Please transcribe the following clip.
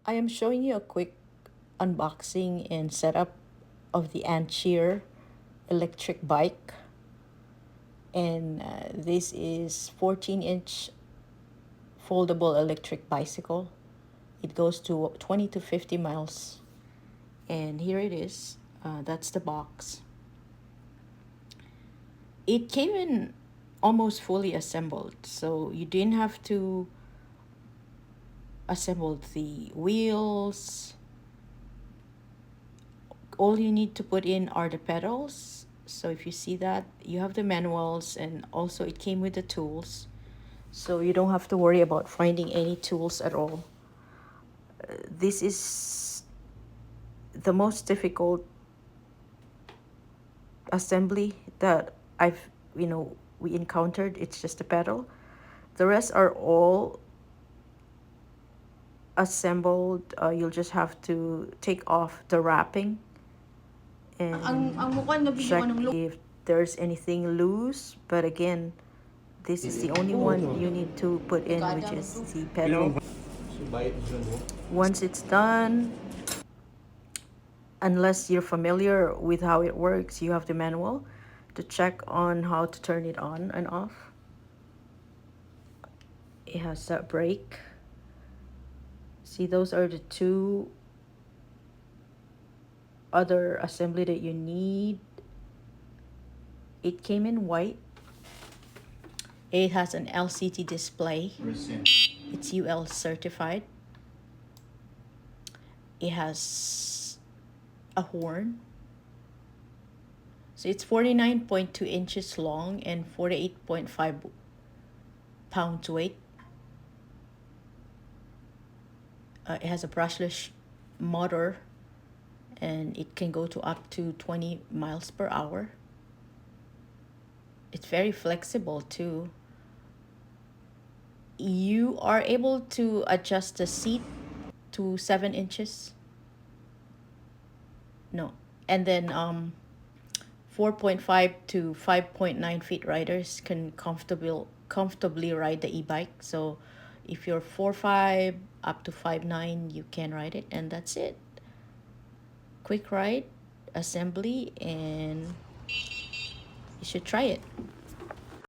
I am showing you a quick unboxing and setup of the ANCHEER electric bike. And this is 14-inch foldable electric bicycle. It goes to 20 to 50 miles. And here it is. That's the box. It came in almost fully assembled, so you didn't have to assemble the wheels. All you need to put in are the pedals. So if you see that, you have the manuals, and also it came with the tools, so you don't have to worry about finding any tools at all. This is the most difficult assembly that we encountered. It's just a pedal. The rest are all assembled. You'll just have to take off the wrapping and check if there's anything loose. But again, this is the only one you need to put in, which is the pedal. Once it's done, unless you're familiar with how it works, you have the manual to check on how to turn it on and off. It has that brake. See, those are the two other assembly that you need. It came in white. It has an LCD display. It's UL certified. It has a horn. So it's 49.2 inches long and 48.5 pounds weight. It has a brushless motor, and it can go to up to 20 miles per hour. It's very flexible too. You are able to adjust the seat to 7 inches. No. And then 4.5 to 5.9 feet riders can comfortably ride the e-bike. So if you're 4'5" up to 5'9", you can ride it, and that's it. Quick ride, assembly, and you should try it.